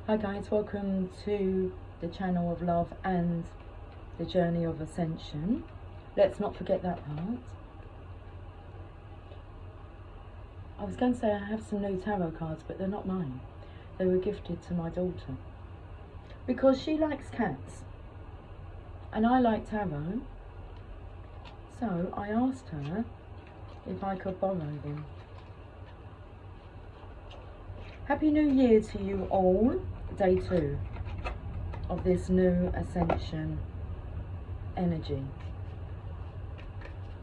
Hi guys, welcome to the channel of love and the journey of ascension. Let's not forget that part. I was going to say I have some new tarot cards, but they're not mine. They were gifted to my daughter because she likes cats and I like tarot, so I asked her if I could borrow them. Happy New Year to you all. Day 2 of this new ascension energy.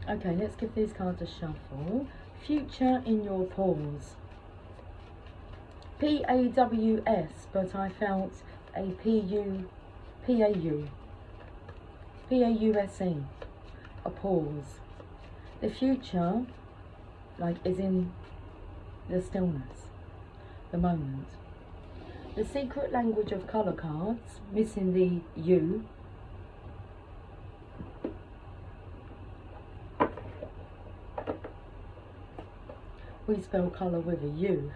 Okay, let's give these cards a shuffle. Future in your pores. P-A-W-S, but I felt a P-A-U-S-E, a pause. The future, like, is in the stillness, the moment. The secret language of colour cards, missing the U. We spell colour with a U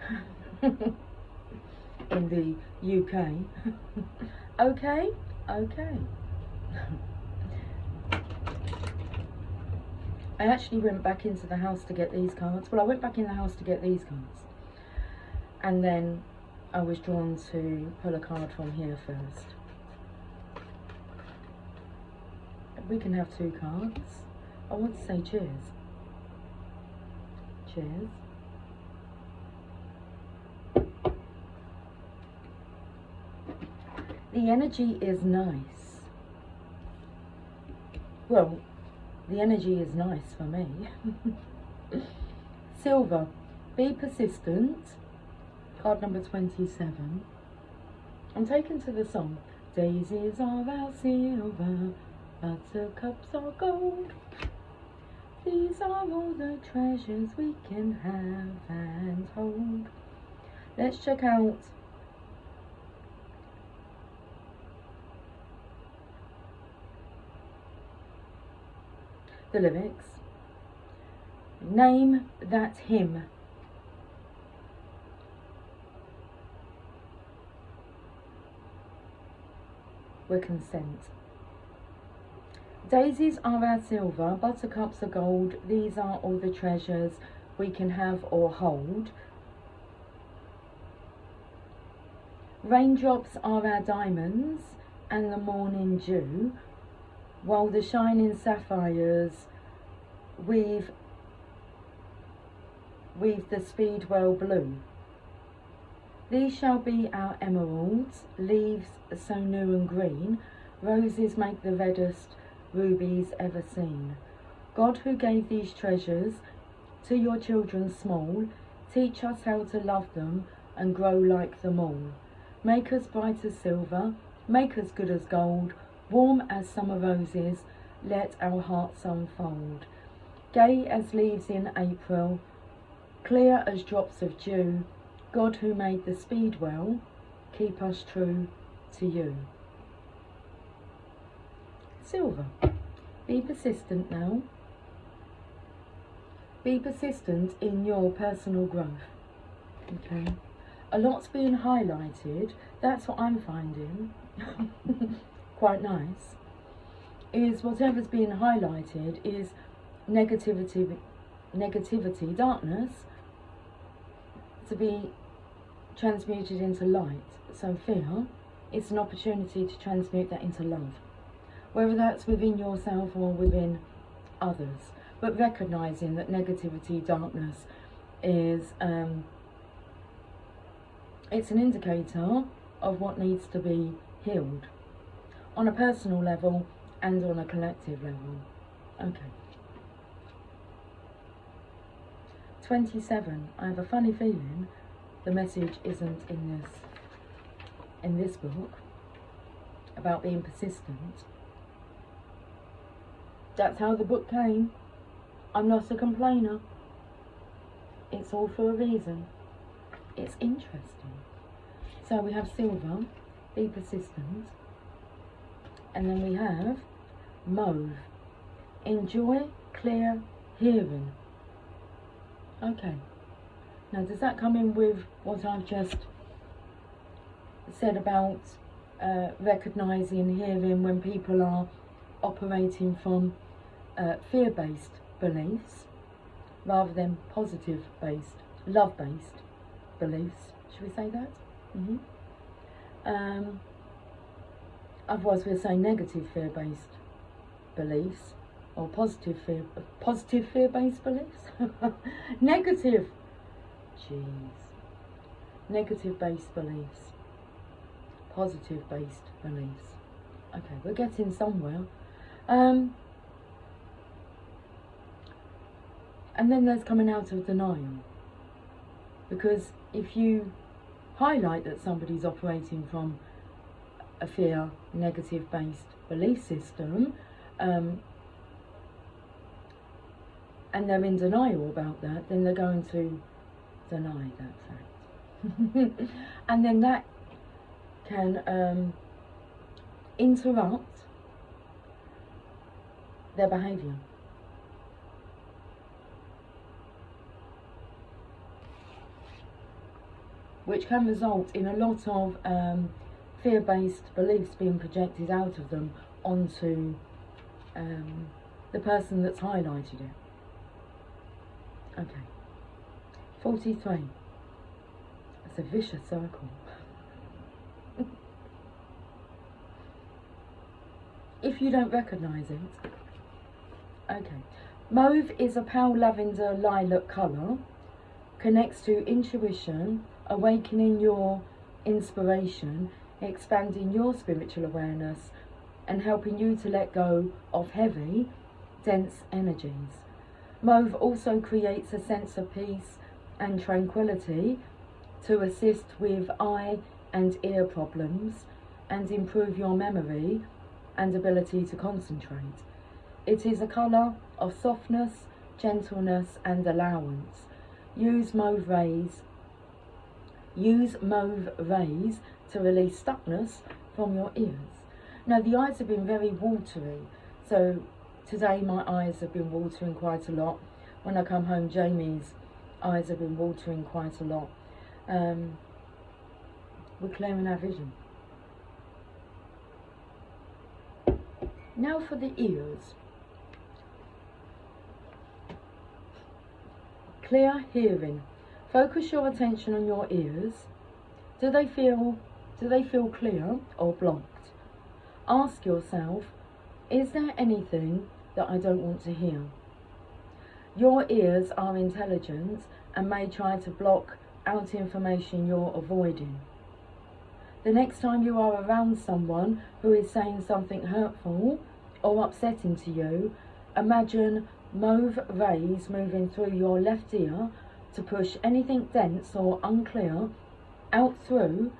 in the UK. Okay, okay. I actually went back into the house to get these cards. Well, I went back in the house to get these cards. And then I was drawn to pull a card from here first. We can have 2 cards. I want to say cheers. Cheers. The energy is nice. Well, the energy is nice for me. Silver. Be persistent. Card number 27. I'm taken to the song. Daisies are our silver, buttercups are gold. These are all the treasures we can have and hold. Let's check out the lyrics. Name that hymn. We're consent. Daisies are our silver, buttercups are gold. These are all the treasures we can have or hold. Raindrops are our diamonds and the morning dew, while the shining sapphires weave the speedwell blue. These shall be our emeralds, leaves so new and green, roses make the reddest rubies ever seen. God, who gave these treasures to your children small, teach us how to love them and grow like them all. Make us bright as silver, make us good as gold, warm as summer roses, let our hearts unfold. Gay as leaves in April, clear as drops of dew, God, who made the speedwell, keep us true to you. Silver. Be persistent now. Be persistent in your personal growth. Okay. A lot's being highlighted. That's what I'm finding quite nice. Is whatever's being highlighted is negativity, darkness, to be transmuted into light. So fear, it's an opportunity to transmute that into love, whether that's within yourself or within others. But recognizing that negativity, darkness is it's an indicator of what needs to be healed on a personal level and on a collective level. Okay. 27. I have a funny feeling the message isn't in this book about being persistent. That's how the book came. I'm not a complainer. It's all for a reason. It's interesting. So we have silver, be persistent, and then we have mauve, enjoy clear hearing. Okay, now does that come in with what I've just said about recognising and hearing when people are operating from fear-based beliefs rather than positive-based, love-based beliefs. Should we say that? Otherwise we'll say negative fear-based beliefs or positive fear-based beliefs. Negative based beliefs, positive based beliefs. Okay, we're getting somewhere. And then there's coming out of denial, because if you highlight that somebody's operating from a fear, negative based belief system, and they're in denial about that, then they're going to deny that fact. And then that can interrupt their behaviour. Which can result in a lot of fear-based beliefs being projected out of them onto the person that's highlighted it. Okay. 43. It's a vicious circle. If you don't recognise it. Okay. Mauve is a pale lavender lilac colour. Connects to intuition, awakening your inspiration, expanding your spiritual awareness, and helping you to let go of heavy, dense energies. Mauve also creates a sense of peace and tranquility to assist with eye and ear problems and improve your memory and ability to concentrate. It is a colour of softness, gentleness and allowance. Use mauve rays to release stuckness from your ears. Now the eyes have been very watery, so today my eyes have been watering quite a lot. When I come home, Jamie's eyes have been watering quite a lot. We're clearing our vision. Now for the ears. Clear hearing. Focus your attention on your ears. Do they feel clear or blocked? Ask yourself, is there anything that I don't want to hear? Your ears are intelligent and may try to block out information you're avoiding. The next time you are around someone who is saying something hurtful or upsetting to you, imagine mauve rays moving through your left ear to push anything dense or unclear out through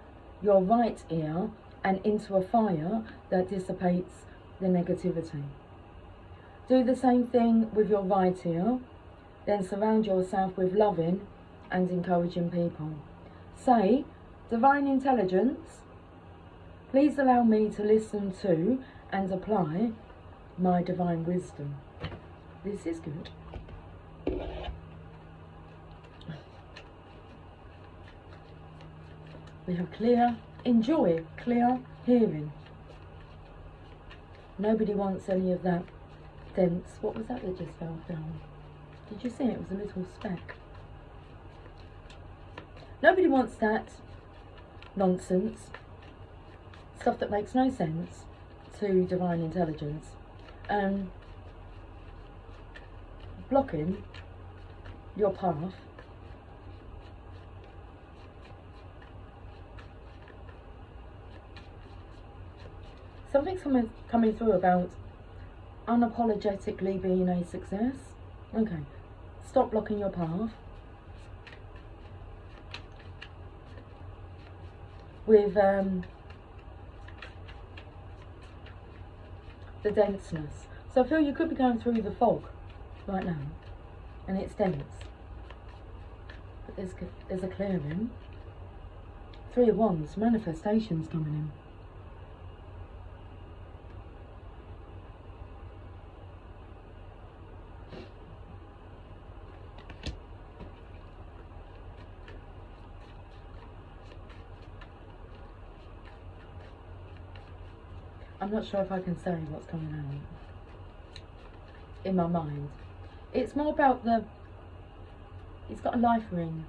your right ear and into a fire that dissipates the negativity. Do the same thing with your right ear, then surround yourself with loving and encouraging people. Say, Divine Intelligence, please allow me to listen to and apply my divine wisdom. This is good. We have enjoy clear hearing. Nobody wants any of that dense. What was that just fell down? Did you see it? It was a little speck. Nobody wants that nonsense, stuff that makes no sense to divine intelligence. Blocking your path. Something's coming through about unapologetically being a success. Okay, stop blocking your path with the denseness. So I feel you could be going through the fog right now, and it's dense. But there's a clearing. 3 of Wands, manifestations coming in. I'm not sure if I can say what's coming out in my mind. It's more about the, he's got a life ring,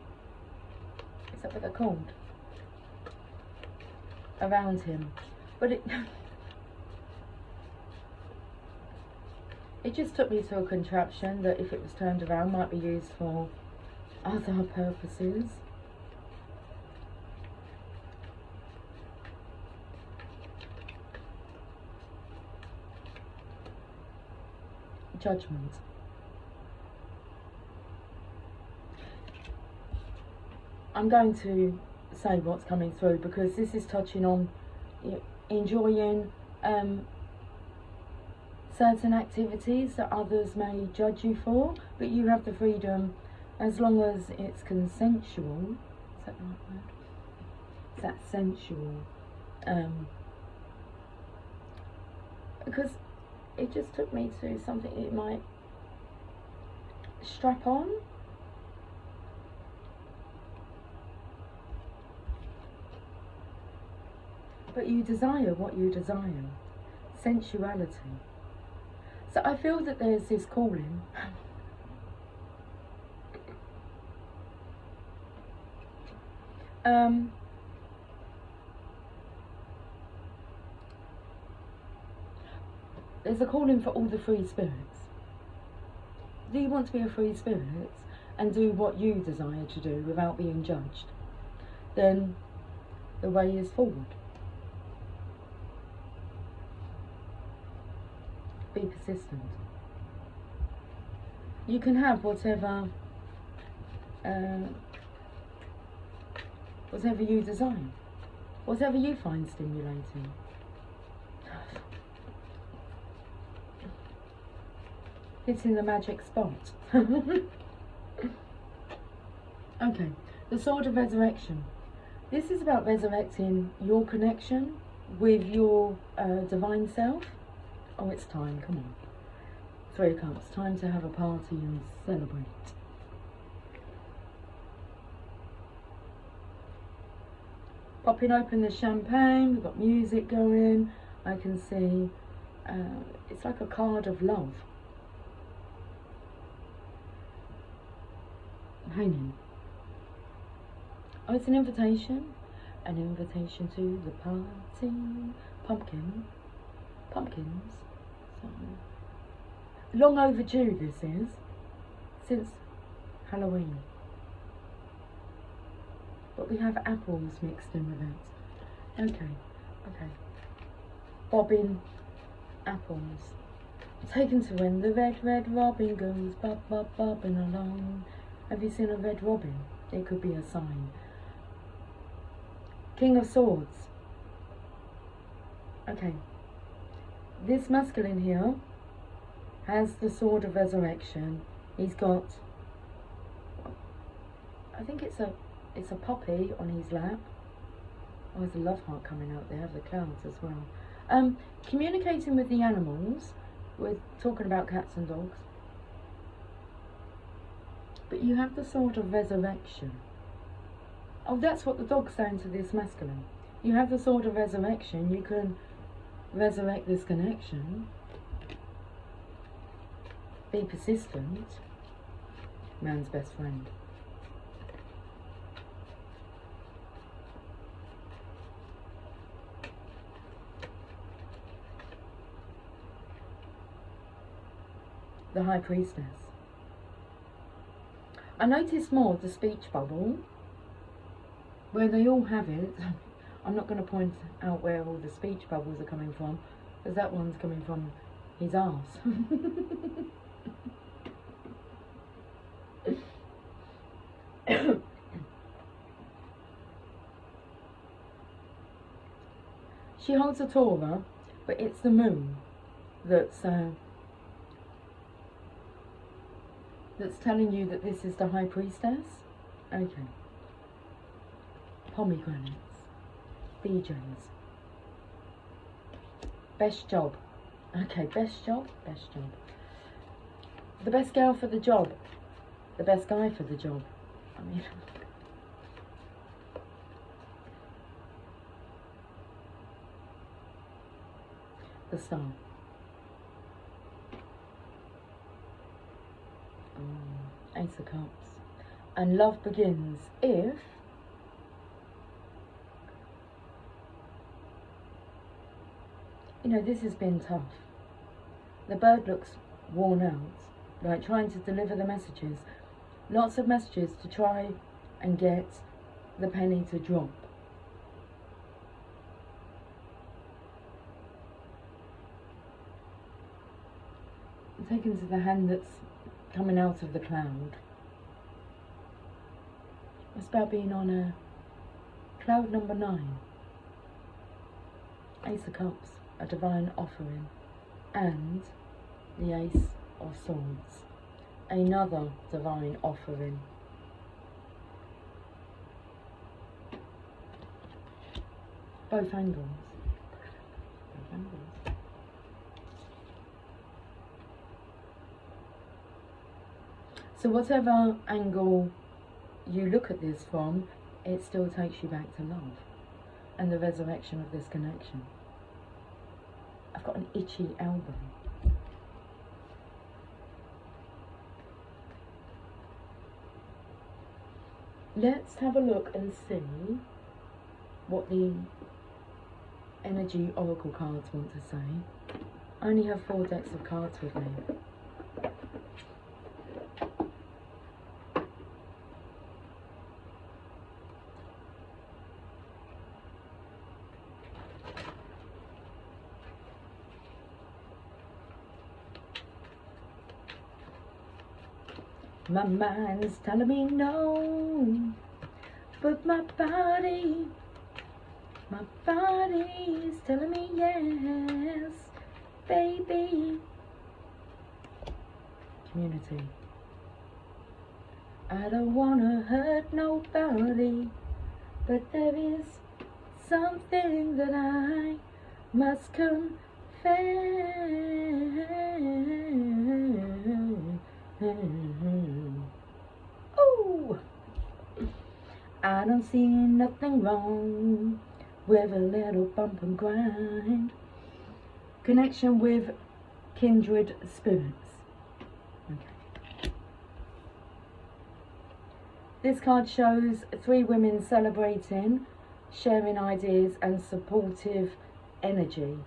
is that what they're called, around him, but it it just took me to a contraption that if it was turned around might be used for other purposes. Judgment. I'm going to say what's coming through because this is touching on enjoying certain activities that others may judge you for, but you have the freedom as long as it's consensual. Is that the right word? Is that sensual? Because it just took me to something it might strap on. But you desire what you desire. Sensuality. So I feel that there's this calling. There's a calling for all the free spirits. Do you want to be a free spirit and do what you desire to do without being judged? Then the way is forward. Be persistent. You can have whatever you desire, whatever you find stimulating. Hitting the magic spot. Okay, the Sword of Resurrection. This is about resurrecting your connection with your divine self. Oh, it's time, come on. 3 of Cups, time to have a party and celebrate. Popping open the champagne, we've got music going. I can see, it's like a card of love. Hanging. Oh, it's an invitation. An invitation to the party. Pumpkins. So, long overdue this is. Since Halloween. But we have apples mixed in with it. Okay. Bobbing apples. Taken to when the red robin goes bobbing along. Have you seen a red robin? It could be a sign. King of Swords. Okay. This masculine here has the Sword of Resurrection. He's got, I think it's a puppy on his lap. Oh, there's a love heart coming out there, the clouds as well. Communicating with the animals. We're talking about cats and dogs. But you have the Sword of Resurrection. Oh, that's what the dog's saying to this masculine. You have the Sword of Resurrection. You can resurrect this connection. Be persistent. Man's best friend. The High Priestess. I noticed more the speech bubble, where they all have it. I'm not going to point out where all the speech bubbles are coming from, because that one's coming from his arse. She holds a Torah, but it's the moon that's telling you that this is the High Priestess. Okay. Pomegranates. BJs. Best job. Okay, best job. The best girl for the job. The best guy for the job. I mean... the Star. Ace of Cups. And love begins if you know, this has been tough. The bird looks worn out, like trying to deliver the messages. Lots of messages to try and get the penny to drop. Taken to the hand that's coming out of the cloud. It's about being on a cloud number 9. Ace of Cups, a divine offering, and the Ace of Swords, another divine offering. Both angles. Both angles. So whatever angle you look at this from, it still takes you back to love and the resurrection of this connection. I've got an itchy elbow. Let's have a look and see what the energy oracle cards want to say. I only have 4 decks of cards with me. My mind's telling me no, but my body's telling me yes, baby. Community. I don't wanna hurt nobody, but there is something that I must confess. Oh, I don't see nothing wrong with a little bump and grind. Connection with kindred spirits. Okay. This card shows 3 women celebrating, sharing ideas and supportive energy.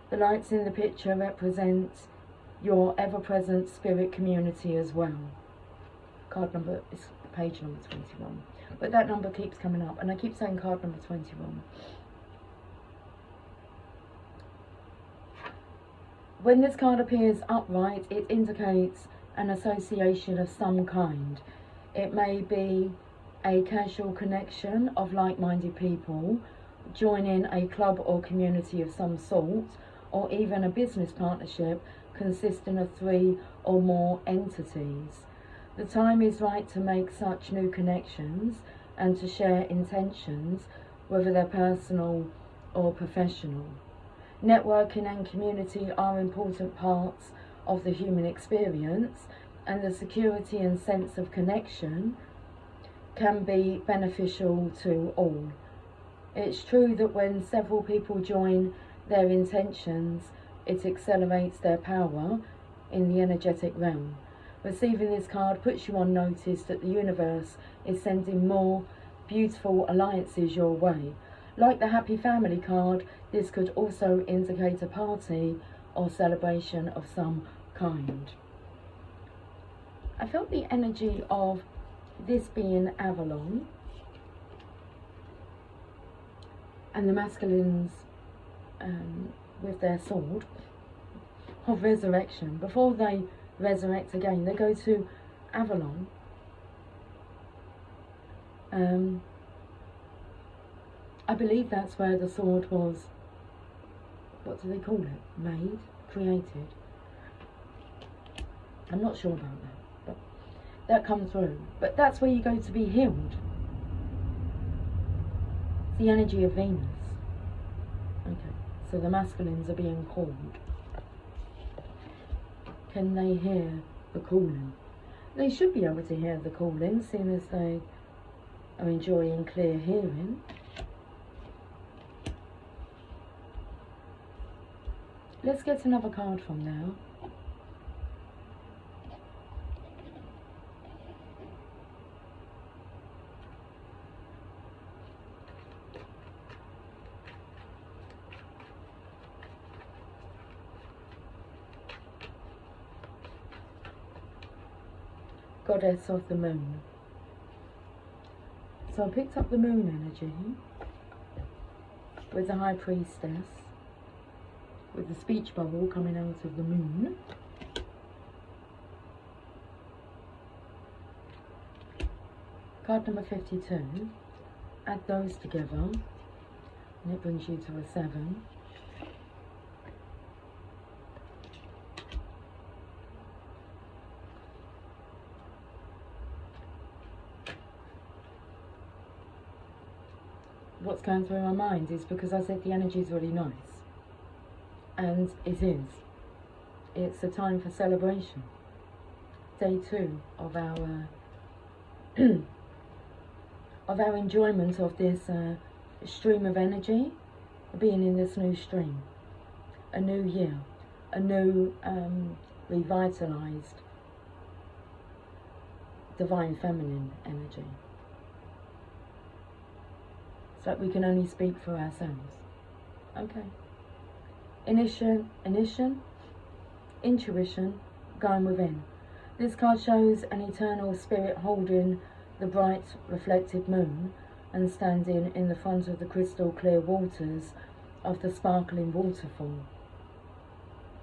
The lights in the picture represent your ever-present spirit community as well. Card number is page number 21, but that number keeps coming up, and I keep saying card number 21. When this card appears upright, it indicates an association of some kind. It may be a casual connection of like-minded people, joining a club or community of some sort, or even a business partnership consisting of 3 or more entities. The time is right to make such new connections and to share intentions, whether they're personal or professional. Networking and community are important parts of the human experience, and the security and sense of connection can be beneficial to all. It's true that when several people join their intentions, it accelerates their power in the energetic realm. Receiving this card puts you on notice that the universe is sending more beautiful alliances your way. Like the Happy Family card, this could also indicate a party or celebration of some kind. I felt the energy of this being Avalon and the masculines with their sword of resurrection. Before they resurrect again, they go to Avalon. I believe that's where the sword was, what do they call it, made, created. I'm not sure about that, but that comes through. But that's where you go to be healed. It's the energy of Venus. Okay, so the masculines are being called. Can they hear the calling? They should be able to hear the calling, seeing as they are enjoying clear hearing. Let's get another card from now. Goddess of the Moon. So I picked up the moon energy with the High Priestess, with the speech bubble coming out of the moon. Card number 52. Add those together and it brings you to a 7. What's going through my mind is because I said the energy is really nice, and it is. It's a time for celebration. Day 2 of our of our enjoyment of this stream of energy, being in this new stream, a new year, a new revitalized divine feminine energy. It's like we can only speak for ourselves. Okay. Intuition, going within. This card shows an eternal spirit holding the bright reflected moon and standing in the front of the crystal clear waters of the sparkling waterfall.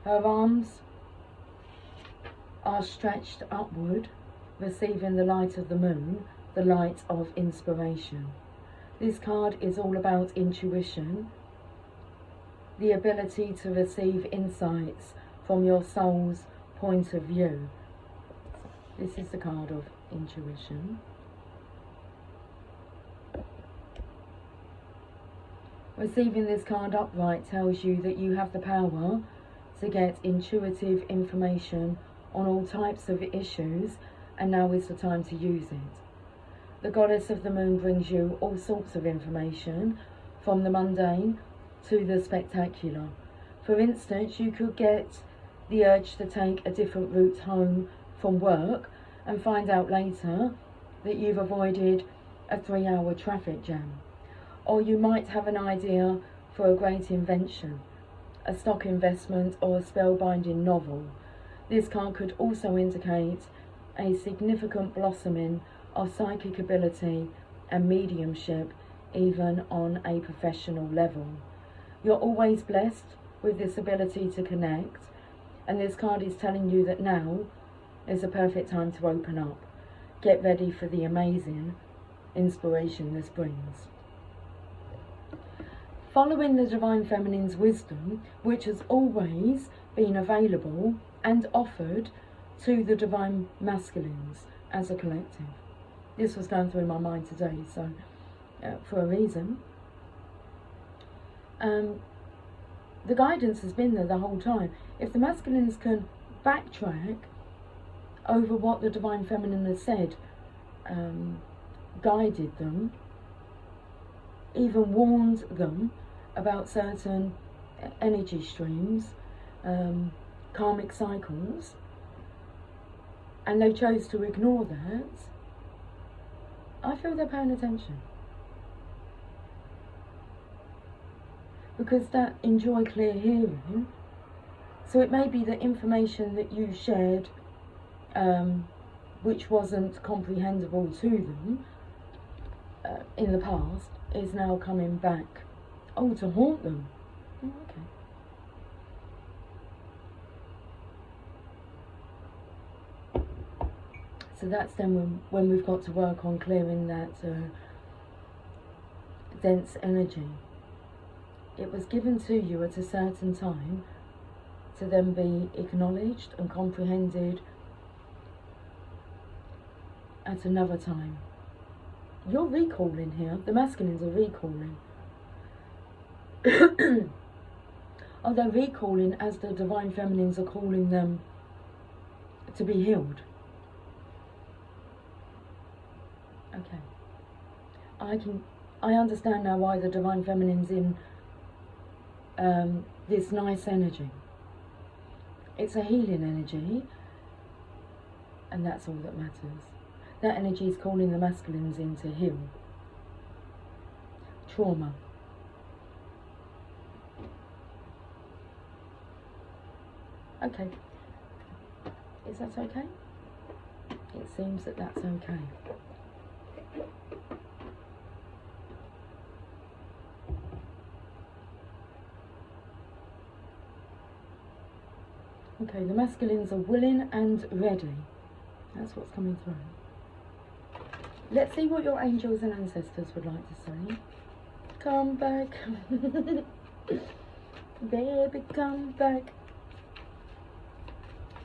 Her arms are stretched upward, receiving the light of the moon, the light of inspiration. This card is all about intuition, the ability to receive insights from your soul's point of view. This is the card of intuition. Receiving this card upright tells you that you have the power to get intuitive information on all types of issues, and now is the time to use it. The Goddess of the Moon brings you all sorts of information, from the mundane to the spectacular. For instance, you could get the urge to take a different route home from work and find out later that you've avoided a 3-hour traffic jam. Or you might have an idea for a great invention, a stock investment, or a spellbinding novel. This card could also indicate a significant blossoming of psychic ability and mediumship, even on a professional level. You're always blessed with this ability to connect, and this card is telling you that now is a perfect time to open up. Get ready for the amazing inspiration this brings. Following the Divine Feminine's wisdom, which has always been available and offered to the Divine Masculines as a collective. This was going through my mind today, so for a reason. The guidance has been there the whole time. If the masculines can backtrack over what the Divine Feminine has said, guided them, even warned them about certain energy streams, karmic cycles, and they chose to ignore that, I feel they're paying attention. Because that enjoy clear hearing, so it may be that information that you shared which wasn't comprehensible to them in the past is now coming back, to haunt them. Okay. So that's then when we've got to work on clearing that dense energy. It was given to you at a certain time to then be acknowledged and comprehended at another time. You're recalling here. The masculines are recalling. Are they recalling as the Divine Feminines are calling them to be healed? Okay. I understand now why the Divine Feminine's in this nice energy. It's a healing energy, and that's all that matters. That energy is calling the masculines in to heal trauma. Okay, is that okay? It seems that that's okay. Okay, the masculines are willing and ready. That's what's coming through. Let's see what your angels and ancestors would like to say. Come back. Baby, come back.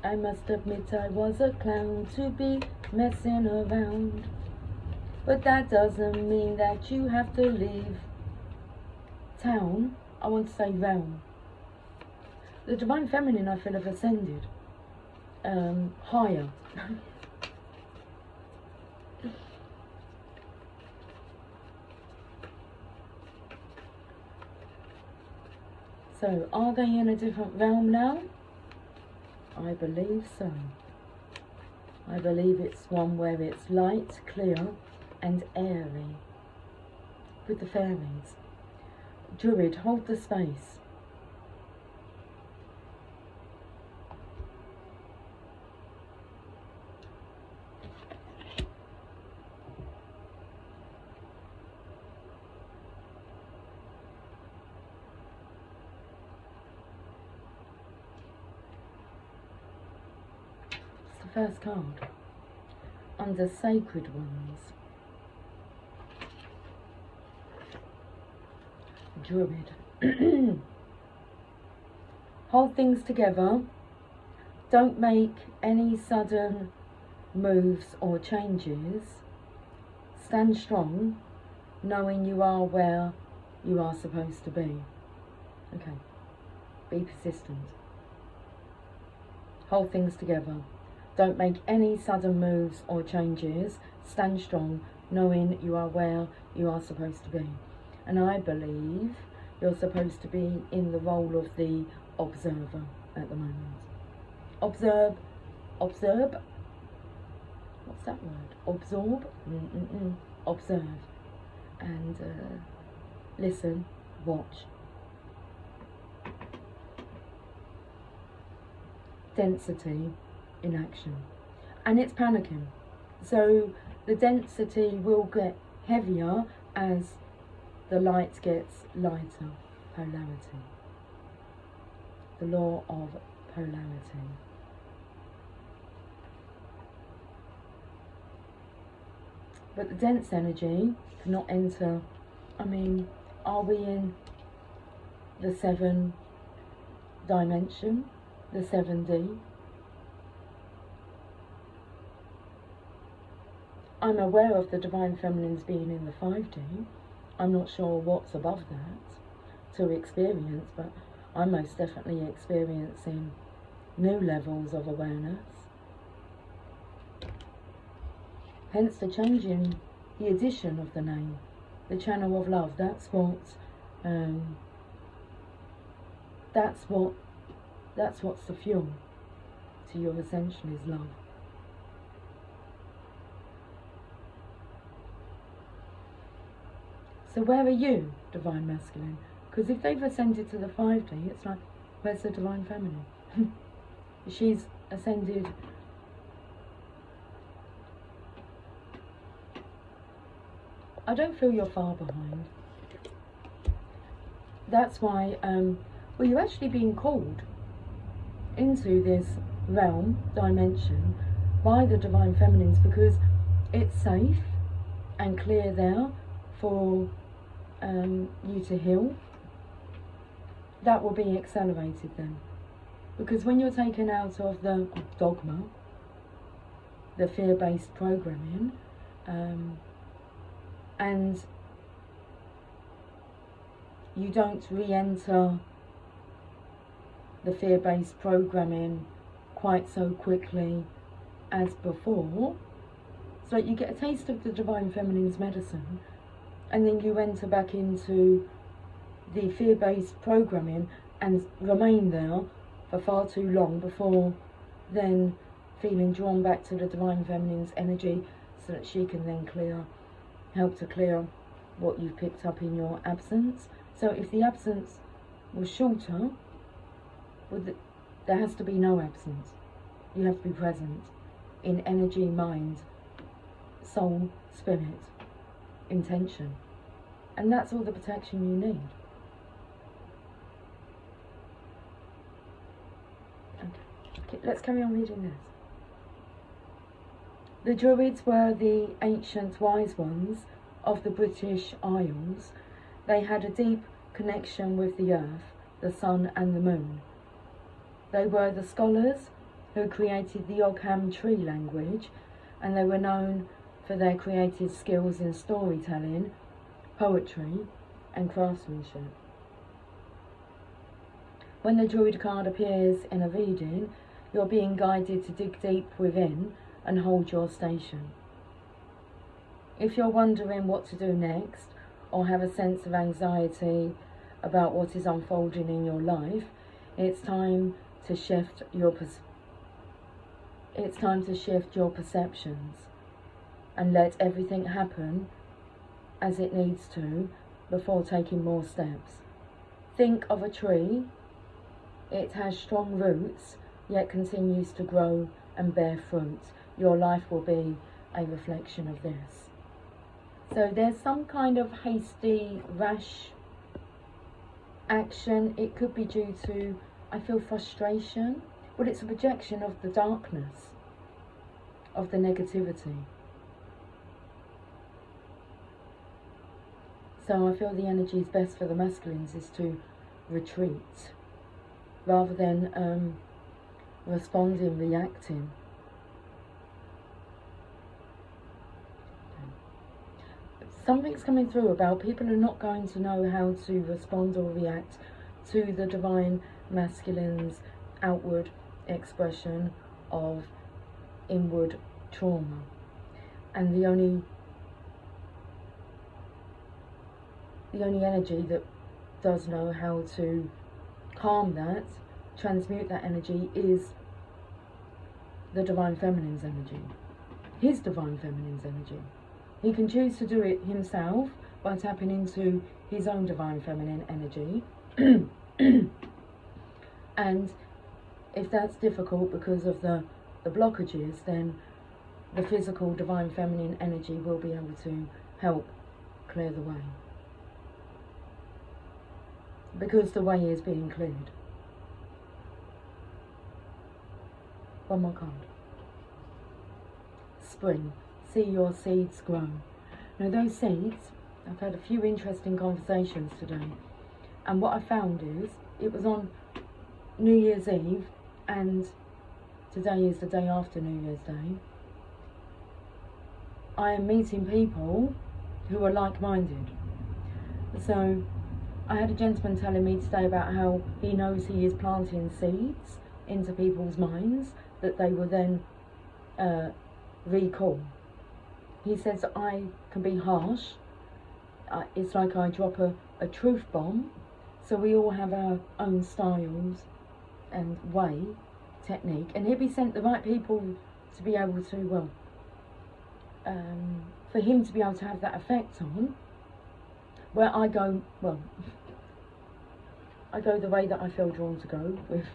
I must admit I was a clown to be messing around. But that doesn't mean that you have to leave town. I want to say realm. The divine feminine, I feel, have ascended higher. So, are they in a different realm now? I believe so. I believe it's one where it's light, clear, and airy. With the fairies. Druid, hold the space. First card, under Sacred Ones, Druid. Hold things together, don't make any sudden moves or changes, stand strong, knowing you are where you are supposed to be. Okay, be persistent. Hold things together. Don't make any sudden moves or changes. Stand strong, knowing you are where you are supposed to be. And I believe you're supposed to be in the role of the observer at the moment. Observe. What's that word? Absorb? Observe. And listen, watch. Density in action, and it's panicking, so the density will get heavier as the light gets lighter. Polarity, the law of polarity. But the dense energy cannot enter. I mean, are we in the 7 dimension, the 7D? I'm aware of the divine feminines being in the 5D. I'm not sure what's above that to experience, but I'm most definitely experiencing new levels of awareness. Hence the change in the addition of the name, the channel of love. That's what's the fuel to your ascension, is love. So where are you, divine masculine? Because if they've ascended to the 5D, it's like, where's the divine feminine? She's ascended. I don't feel you're far behind. That's why, well, you're actually being called into this realm, dimension, by the divine feminines, because it's safe and clear there for you to heal. That will be accelerated then, because when you're taken out of the dogma, the fear-based programming, and you don't re-enter the fear-based programming quite so quickly as before, so you get a taste of the divine feminine's medicine, and then you enter back into the fear-based programming and remain there for far too long before then feeling drawn back to the Divine Feminine's energy so that she can then help to clear what you've picked up in your absence. So if the absence was shorter, there has to be no absence. You have to be present in energy, mind, soul, spirit, intention. And that's all the protection you need. Okay, let's carry on reading this. The Druids were the ancient wise ones of the British Isles. They had a deep connection with the earth, the sun and the moon. They were the scholars who created the Ogham tree language, and they were known for their creative skills in storytelling, poetry and craftsmanship. When the Druid card appears in a reading, you're being guided to dig deep within and hold your station. If you're wondering what to do next, or have a sense of anxiety about what is unfolding in your life, it's time to shift your perceptions and let everything happen as it needs to before taking more steps. Think of a tree. It has strong roots, yet continues to grow and bear fruit. Your life will be a reflection of this. So there's some kind of hasty, rash action. It could be due to, I feel, frustration. Well, it's a projection of the darkness, of the negativity. So I feel the energy is best for the masculines is to retreat rather than responding, reacting. Something's coming through about people are not going to know how to respond or react to the divine masculine's outward expression of inward trauma. And the only energy that does know how to calm that, transmute that energy, is the divine feminine's energy, his divine feminine's energy. He can choose to do it himself by tapping into his own divine feminine energy. And if that's difficult because of the blockages, then the physical divine feminine energy will be able to help clear the way. Because the way is being cleared. One more card. Spring. See your seeds grow. Now those seeds, I've had a few interesting conversations today, and what I found is, it was on New Year's Eve, and today is the day after New Year's Day. I am meeting people who are like-minded. So I had a gentleman telling me today about how he knows he is planting seeds into people's minds that they will then recall. He says, I can be harsh. It's like I drop a truth bomb. So we all have our own styles and way, technique. And he'll be sent the right people to be able to, well, for him to be able to have that effect on. Where I go, well, I go the way that I feel drawn to go with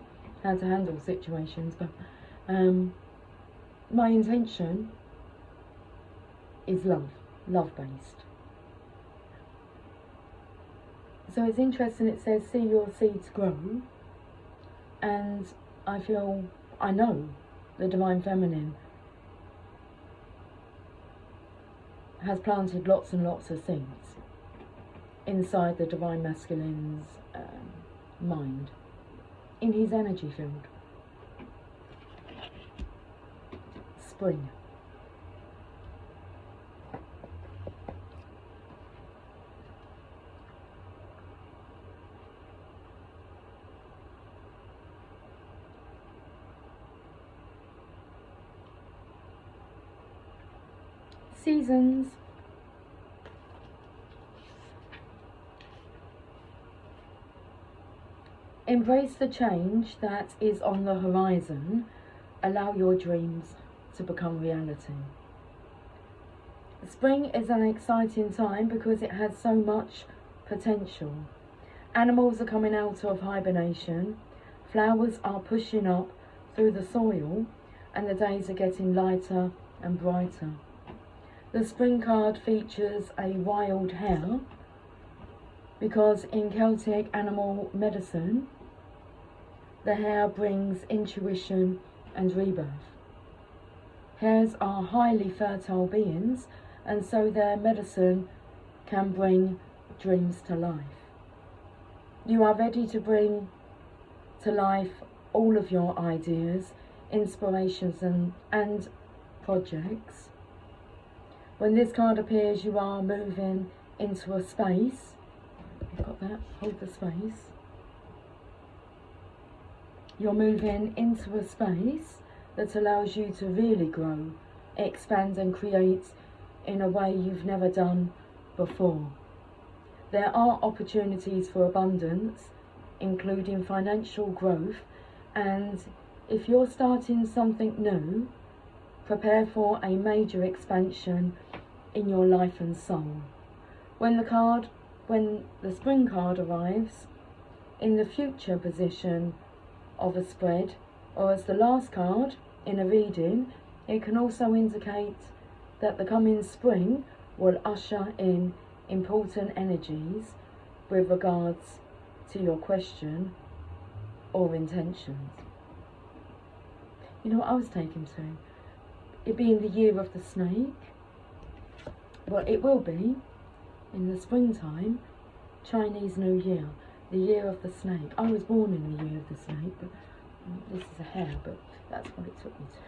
how to handle situations. But my intention is love-based. So it's interesting, it says, see your seeds grow, and I know the divine feminine has planted lots and lots of seeds inside the divine masculine's mind, in his energy field. Spring. Seasons. Embrace the change that is on the horizon. Allow your dreams to become reality. Spring is an exciting time because it has so much potential. Animals are coming out of hibernation, flowers are pushing up through the soil, and the days are getting lighter and brighter. The spring card features a wild hare because in Celtic animal medicine, the hare brings intuition and rebirth. Hares are highly fertile beings, and so their medicine can bring dreams to life. You are ready to bring to life all of your ideas, inspirations and projects. When this card appears, you are moving into a space. You've got that, hold the space. You're moving into a space that allows you to really grow, expand and create in a way you've never done before. There are opportunities for abundance, including financial growth, and if you're starting something new, prepare for a major expansion in your life and soul. When the spring card arrives in the future position of a spread, or as the last card in a reading, it can also indicate that the coming spring will usher in important energies with regards to your question or intentions. You know what I was taken to? It being the year of the snake. Well, it will be in the springtime, Chinese New Year, the year of the snake. I was born in the year of the snake, but this is a hare, but that's what it took me to.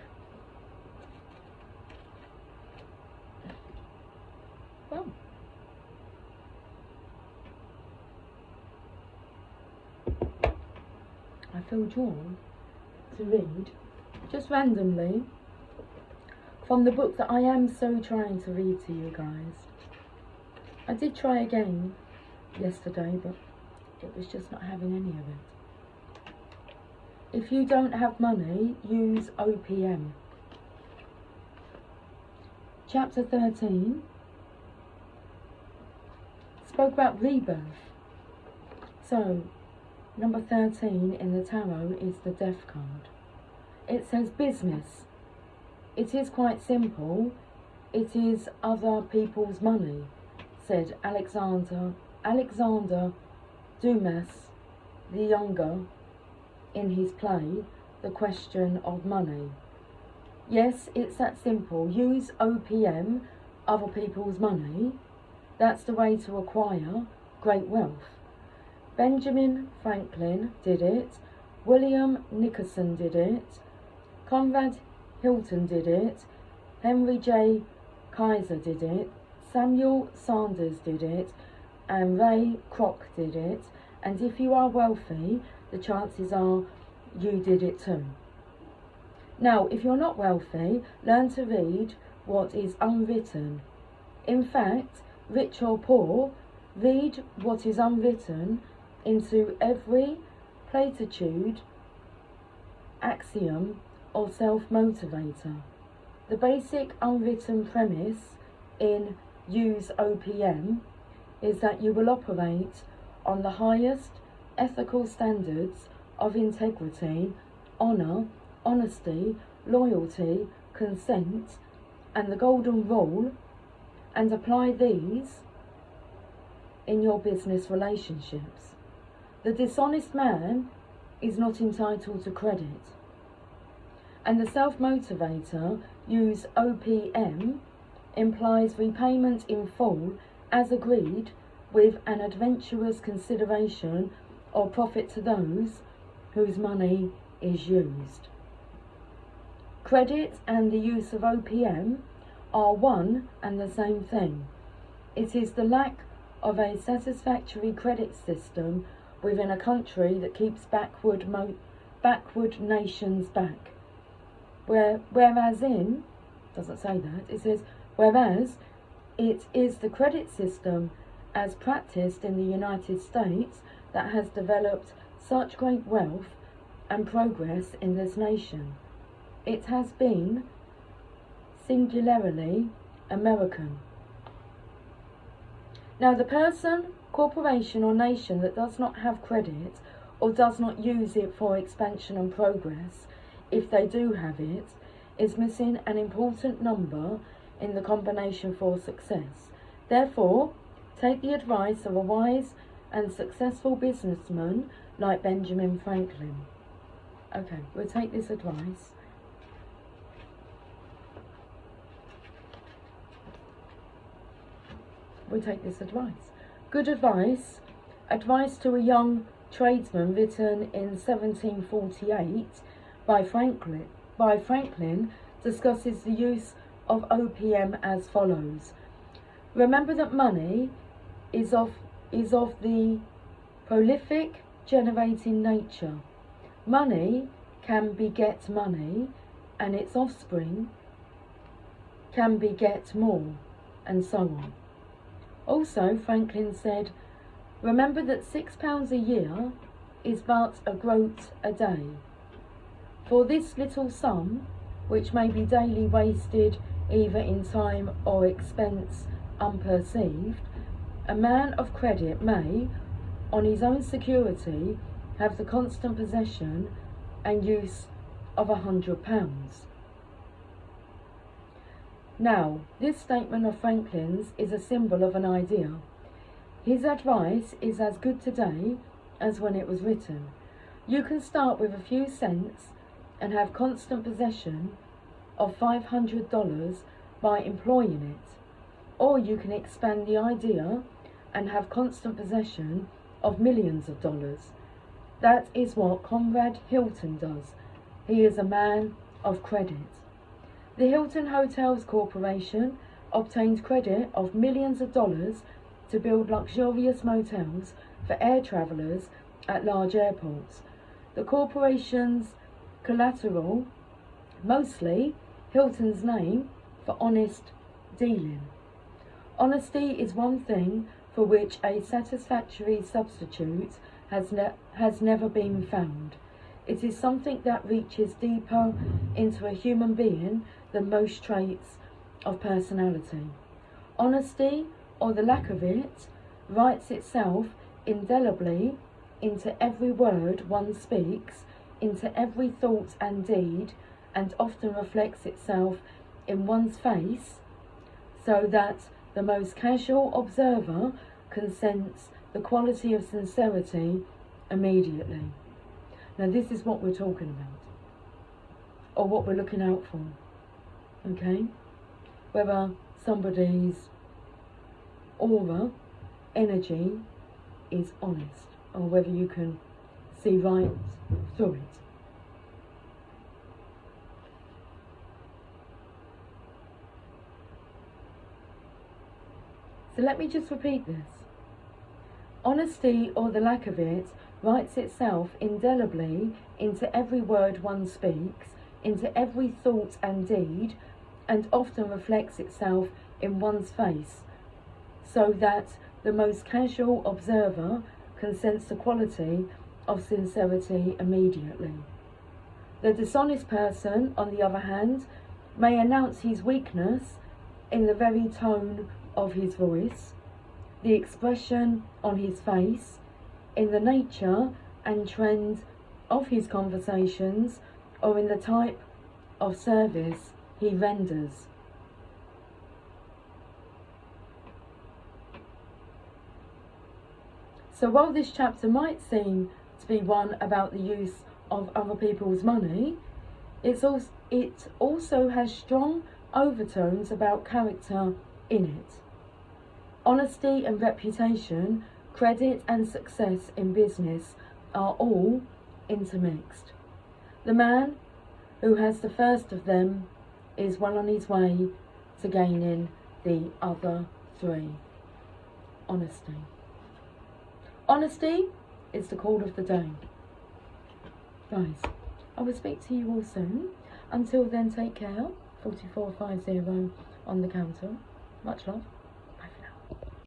Well, I feel drawn to read, just randomly, from the book that I am so trying to read to you guys. I did try again yesterday, but it was just not having any of it. If you don't have money, use OPM. Chapter 13 spoke about rebirth. So, number 13 in the tarot is the Death card. It says business. It is quite simple. It is other people's money, said Alexander Dumas the Younger in his play, The Question of Money. Yes, it's that simple. Use OPM, other people's money. That's the way to acquire great wealth. Benjamin Franklin did it. William Nicholson did it. Conrad Hilton did it. Henry J. Kaiser did it. Samuel Sanders did it. And Ray Kroc did it. And if you are wealthy, the chances are you did it too. Now, if you're not wealthy, learn to read what is unwritten. In fact, rich or poor, read what is unwritten into every platitude, axiom, or self-motivator. The basic unwritten premise in Use OPM is that you will operate on the highest ethical standards of integrity, honour, honesty, loyalty, consent, and the golden rule, and apply these in your business relationships. The dishonest man is not entitled to credit. And the self-motivator, use OPM, implies repayment in full as agreed with an adventurous consideration or profit to those whose money is used. Credit and the use of OPM are one and the same thing. It is the lack of a satisfactory credit system within a country that keeps backward nations back. Whereas in, doesn't say that, it says, whereas it is the credit system as practiced in the United States that has developed such great wealth and progress in this nation. It has been singularly American. Now, the person, corporation or nation that does not have credit or does not use it for expansion and progress, if they do have it, is missing an important number in the combination for success. Therefore, take the advice of a wise and successful businessman like Benjamin Franklin. Okay, we'll take this advice. We'll take this advice. Good advice. Advice to a young tradesman, written in 1748 by Franklin, discusses the use of opium as follows. Remember that money is of the prolific generating nature. Money can beget money, and its offspring can beget more, and so on. Also, Franklin said, remember that £6 a year is but a groat a day. For this little sum, which may be daily wasted either in time or expense unperceived, a man of credit may, on his own security, have the constant possession and use of £100. Now, this statement of Franklin's is a symbol of an idea. His advice is as good today as when it was written. You can start with a few cents and have constant possession of $500 by employing it. Or you can expand the idea and have constant possession of millions of dollars. That is what Conrad Hilton does. He is a man of credit. The Hilton Hotels Corporation obtained credit of millions of dollars to build luxurious motels for air travellers at large airports. The corporation's collateral, mostly Hilton's name for honest dealing. Honesty is one thing for which a satisfactory substitute has never been found. It is something that reaches deeper into a human being than most traits of personality. Honesty, or the lack of it, writes itself indelibly into every word one speaks, into every thought and deed, and often reflects itself in one's face, so that the most casual observer can sense the quality of sincerity immediately. Now, this is what we're talking about, or what we're looking out for, okay? Whether somebody's aura, energy, is honest, or whether you can see right through it. So let me just repeat this. Honesty, or the lack of it, writes itself indelibly into every word one speaks, into every thought and deed, and often reflects itself in one's face, so that the most casual observer can sense the quality of sincerity immediately. The dishonest person, on the other hand, may announce his weakness in the very tone of his voice, the expression on his face, in the nature and trend of his conversations, or in the type of service he renders. So while this chapter might seem to be one about the use of other people's money, it also has strong overtones about character in it. Honesty and reputation, credit and success in business are all intermixed. The man who has the first of them is well on his way to gaining the other three. Honesty. Honesty is the call of the day. Guys, I will speak to you all soon. Until then, take care. 4450 on the counter. Much love.